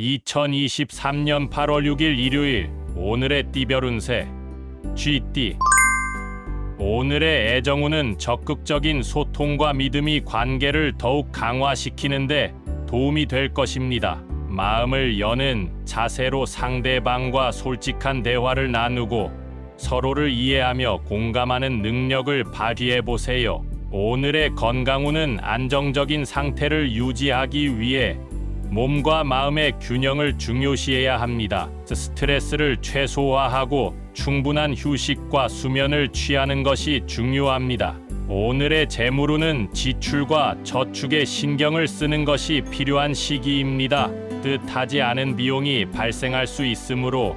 2023년 8월 6일 일요일 오늘의 띠별 운세 쥐띠. 오늘의 애정운은 적극적인 소통과 믿음이 관계를 더욱 강화시키는데 도움이 될 것입니다. 마음을 여는 자세로 상대방과 솔직한 대화를 나누고 서로를 이해하며 공감하는 능력을 발휘해 보세요. 오늘의 건강운은 안정적인 상태를 유지하기 위해 몸과 마음의 균형을 중요시해야 합니다. 스트레스를 최소화하고 충분한 휴식과 수면을 취하는 것이 중요합니다. 오늘의 재물운은 지출과 저축에 신경을 쓰는 것이 필요한 시기입니다. 뜻하지 않은 비용이 발생할 수 있으므로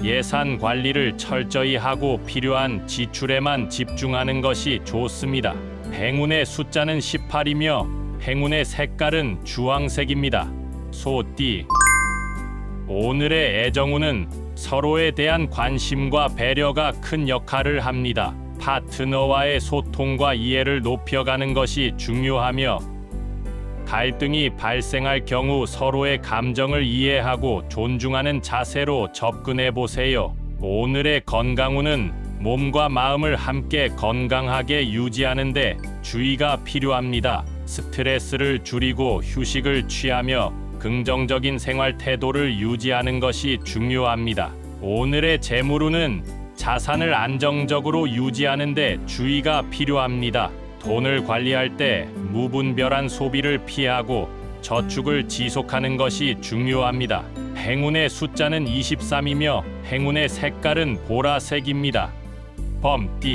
예산 관리를 철저히 하고 필요한 지출에만 집중하는 것이 좋습니다. 행운의 숫자는 18이며 행운의 색깔은 주황색입니다. 소띠. 오늘의 애정운은 서로에 대한 관심과 배려가 큰 역할을 합니다. 파트너와의 소통과 이해를 높여가는 것이 중요하며 갈등이 발생할 경우 서로의 감정을 이해하고 존중하는 자세로 접근해 보세요. 오늘의 건강운은 몸과 마음을 함께 건강하게 유지하는 데 주의가 필요합니다. 스트레스를 줄이고 휴식을 취하며 긍정적인 생활 태도를 유지하는 것이 중요합니다. 오늘의 재물운은 자산을 안정적으로 유지하는 데 주의가 필요합니다. 돈을 관리할 때 무분별한 소비를 피하고 저축을 지속하는 것이 중요합니다. 행운의 숫자는 23이며 행운의 색깔은 보라색입니다. 범띠.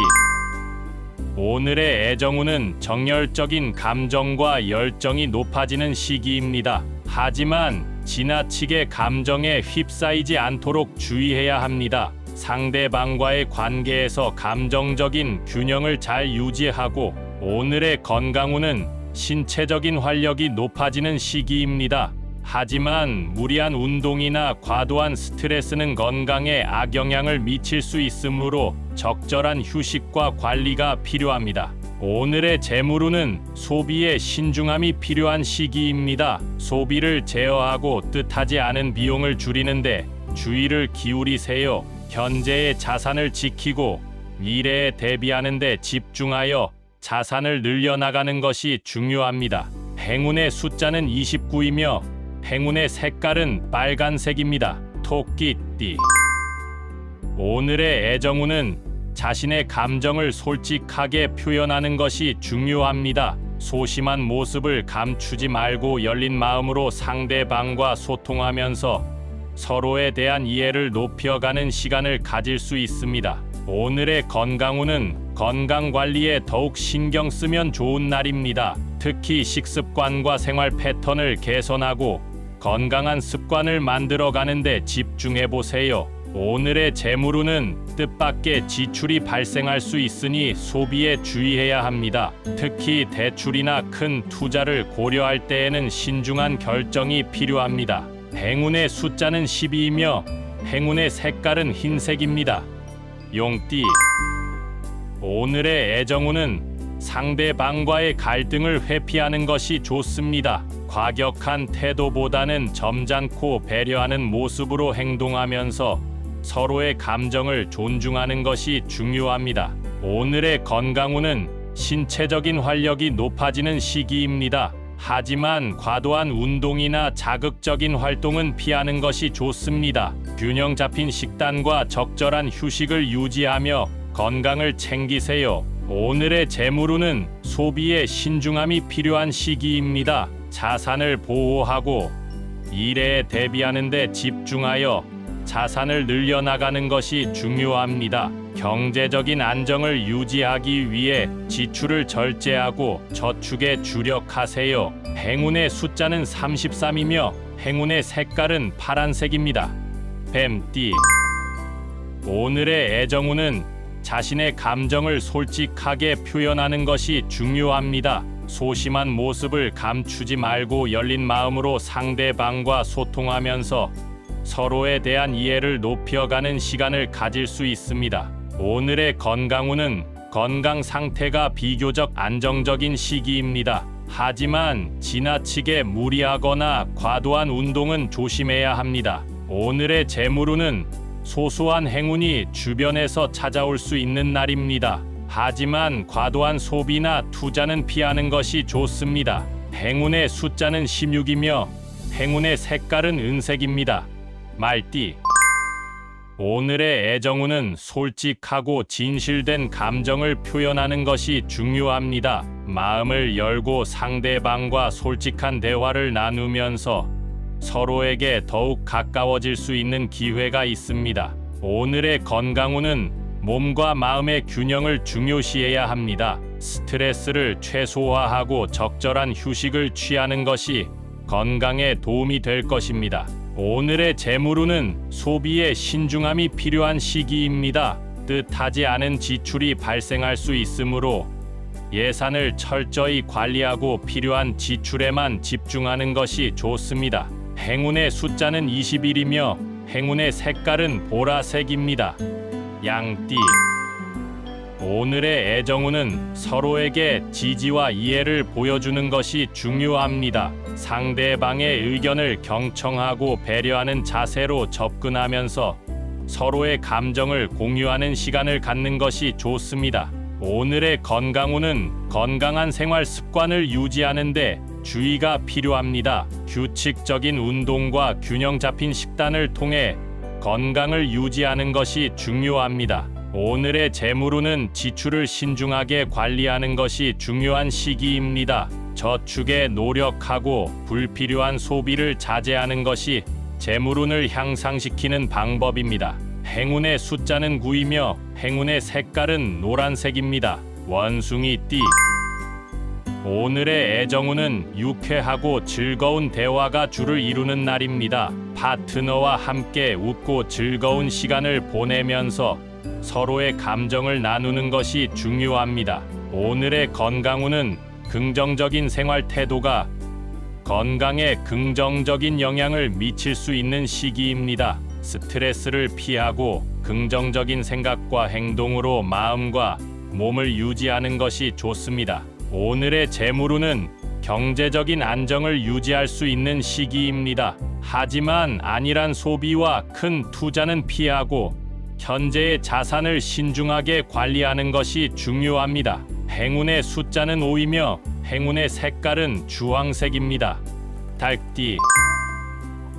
오늘의 애정운은 정열적인 감정과 열정이 높아지는 시기입니다. 하지만 지나치게 감정에 휩싸이지 않도록 주의해야 합니다. 상대방과의 관계에서 감정적인 균형을 잘 유지하고 오늘의 건강운은 신체적인 활력이 높아지는 시기입니다. 하지만 무리한 운동이나 과도한 스트레스는 건강에 악영향을 미칠 수 있으므로 적절한 휴식과 관리가 필요합니다. 오늘의 재물운은 소비에 신중함이 필요한 시기입니다. 소비를 제어하고 뜻하지 않은 비용을 줄이는데 주의를 기울이세요. 현재의 자산을 지키고 미래에 대비하는 데 집중하여 자산을 늘려나가는 것이 중요합니다. 행운의 숫자는 29이며 행운의 색깔은 빨간색입니다. 토끼띠. 오늘의 애정운은 자신의 감정을 솔직하게 표현하는 것이 중요합니다. 소심한 모습을 감추지 말고 열린 마음으로 상대방과 소통하면서 서로에 대한 이해를 높여가는 시간을 가질 수 있습니다. 오늘의 건강운은 건강관리에 더욱 신경 쓰면 좋은 날입니다. 특히 식습관과 생활 패턴을 개선하고 건강한 습관을 만들어가는 데 집중해 보세요. 오늘의 재물운은 뜻밖의 지출이 발생할 수 있으니 소비에 주의해야 합니다. 특히 대출이나 큰 투자를 고려할 때에는 신중한 결정이 필요합니다. 행운의 숫자는 12이며 행운의 색깔은 흰색입니다. 용띠. 오늘의 애정운은 상대방과의 갈등을 회피하는 것이 좋습니다. 과격한 태도보다는 점잖고 배려하는 모습으로 행동하면서 서로의 감정을 존중하는 것이 중요합니다. 오늘의 건강운은 신체적인 활력이 높아지는 시기입니다. 하지만 과도한 운동이나 자극적인 활동은 피하는 것이 좋습니다. 균형 잡힌 식단과 적절한 휴식을 유지하며 건강을 챙기세요. 오늘의 재물운은 소비에 신중함이 필요한 시기입니다. 자산을 보호하고 미래에 대비하는 데 집중하여 자산을 늘려나가는 것이 중요합니다. 경제적인 안정을 유지하기 위해 지출을 절제하고 저축에 주력하세요. 행운의 숫자는 33이며 행운의 색깔은 파란색입니다. 뱀띠. 오늘의 애정운은 자신의 감정을 솔직하게 표현하는 것이 중요합니다. 소심한 모습을 감추지 말고 열린 마음으로 상대방과 소통하면서 서로에 대한 이해를 높여가는 시간을 가질 수 있습니다. 오늘의 건강운은 건강 상태가 비교적 안정적인 시기입니다. 하지만 지나치게 무리하거나 과도한 운동은 조심해야 합니다. 오늘의 재물운은 소소한 행운이 주변에서 찾아올 수 있는 날입니다. 하지만 과도한 소비나 투자는 피하는 것이 좋습니다. 행운의 숫자는 16이며 행운의 색깔은 은색입니다. 말띠. 오늘의 애정운은 솔직하고 진실된 감정을 표현하는 것이 중요합니다. 마음을 열고 상대방과 솔직한 대화를 나누면서 서로에게 더욱 가까워질 수 있는 기회가 있습니다. 오늘의 건강운은 몸과 마음의 균형을 중요시해야 합니다. 스트레스를 최소화하고 적절한 휴식을 취하는 것이 건강에 도움이 될 것입니다. 오늘의 재물운은 소비에 신중함이 필요한 시기입니다. 뜻하지 않은 지출이 발생할 수 있으므로 예산을 철저히 관리하고 필요한 지출에만 집중하는 것이 좋습니다. 행운의 숫자는 21이며 행운의 색깔은 보라색입니다. 양띠. 오늘의 애정운은 서로에게 지지와 이해를 보여주는 것이 중요합니다. 상대방의 의견을 경청하고 배려하는 자세로 접근하면서 서로의 감정을 공유하는 시간을 갖는 것이 좋습니다. 오늘의 건강운은 건강한 생활 습관을 유지하는데 주의가 필요합니다. 규칙적인 운동과 균형 잡힌 식단을 통해 건강을 유지하는 것이 중요합니다. 오늘의 재물운은 지출을 신중하게 관리하는 것이 중요한 시기입니다. 저축에 노력하고 불필요한 소비를 자제하는 것이 재물운을 향상시키는 방법입니다. 행운의 숫자는 9이며 행운의 색깔은 노란색입니다. 원숭이띠. 오늘의 애정운은 유쾌하고 즐거운 대화가 주를 이루는 날입니다. 파트너와 함께 웃고 즐거운 시간을 보내면서 서로의 감정을 나누는 것이 중요합니다. 오늘의 건강운은 긍정적인 생활 태도가 건강에 긍정적인 영향을 미칠 수 있는 시기입니다. 스트레스를 피하고 긍정적인 생각과 행동으로 마음과 몸을 유지하는 것이 좋습니다. 오늘의 재물운은 경제적인 안정을 유지할 수 있는 시기입니다. 하지만 안일한 소비와 큰 투자는 피하고 현재의 자산을 신중하게 관리하는 것이 중요합니다. 행운의 숫자는 5이며 행운의 색깔은 주황색입니다. 닭띠.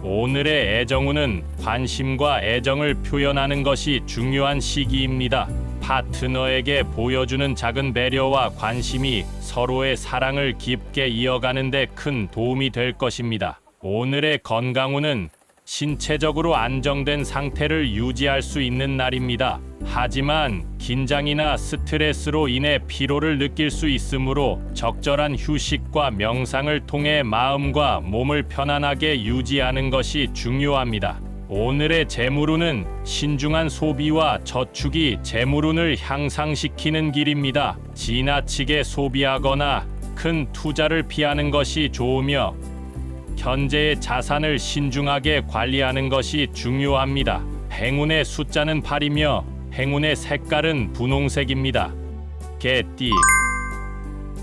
오늘의 애정운은 관심과 애정을 표현하는 것이 중요한 시기입니다. 파트너에게 보여주는 작은 배려와 관심이 서로의 사랑을 깊게 이어가는 데 큰 도움이 될 것입니다. 오늘의 건강운은 신체적으로 안정된 상태를 유지할 수 있는 날입니다. 하지만 긴장이나 스트레스로 인해 피로를 느낄 수 있으므로 적절한 휴식과 명상을 통해 마음과 몸을 편안하게 유지하는 것이 중요합니다. 오늘의 재물운은 신중한 소비와 저축이 재물운을 향상시키는 길입니다. 지나치게 소비하거나 큰 투자를 피하는 것이 좋으며 현재의 자산을 신중하게 관리하는 것이 중요합니다. 행운의 숫자는 8이며 행운의 색깔은 분홍색입니다. 개띠.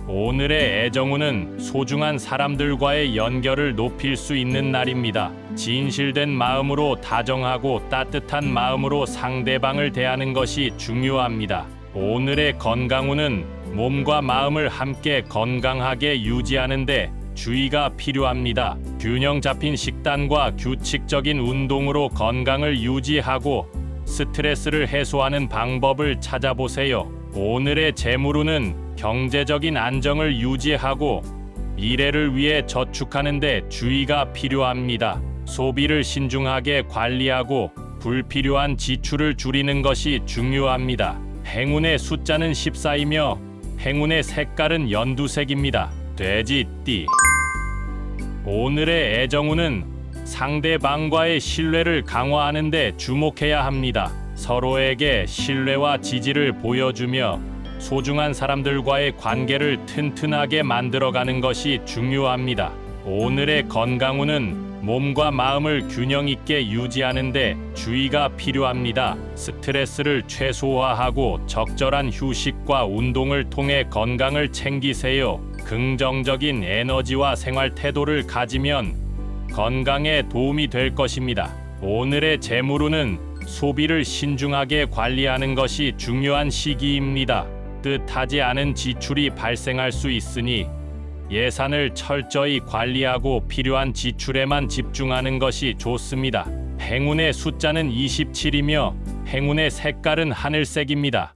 오늘의 애정운은 소중한 사람들과의 연결을 높일 수 있는 날입니다. 진실된 마음으로 다정하고 따뜻한 마음으로 상대방을 대하는 것이 중요합니다. 오늘의 건강운은 몸과 마음을 함께 건강하게 유지하는데 주의가 필요합니다. 균형 잡힌 식단과 규칙적인 운동으로 건강을 유지하고 스트레스를 해소하는 방법을 찾아보세요. 오늘의 재물운은 경제적인 안정을 유지하고 미래를 위해 저축하는 데 주의가 필요합니다. 소비를 신중하게 관리하고 불필요한 지출을 줄이는 것이 중요합니다. 행운의 숫자는 14이며 행운의 색깔은 연두색입니다. 돼지띠. 오늘의 애정운은 상대방과의 신뢰를 강화하는 데 주목해야 합니다. 서로에게 신뢰와 지지를 보여주며 소중한 사람들과의 관계를 튼튼하게 만들어가는 것이 중요합니다. 오늘의 건강운은 몸과 마음을 균형 있게 유지하는데 주의가 필요합니다. 스트레스를 최소화하고 적절한 휴식과 운동을 통해 건강을 챙기세요. 긍정적인 에너지와 생활 태도를 가지면 건강에 도움이 될 것입니다. 오늘의 재물운은 소비를 신중하게 관리하는 것이 중요한 시기입니다. 뜻하지 않은 지출이 발생할 수 있으니 예산을 철저히 관리하고 필요한 지출에만 집중하는 것이 좋습니다. 행운의 숫자는 27이며 행운의 색깔은 하늘색입니다.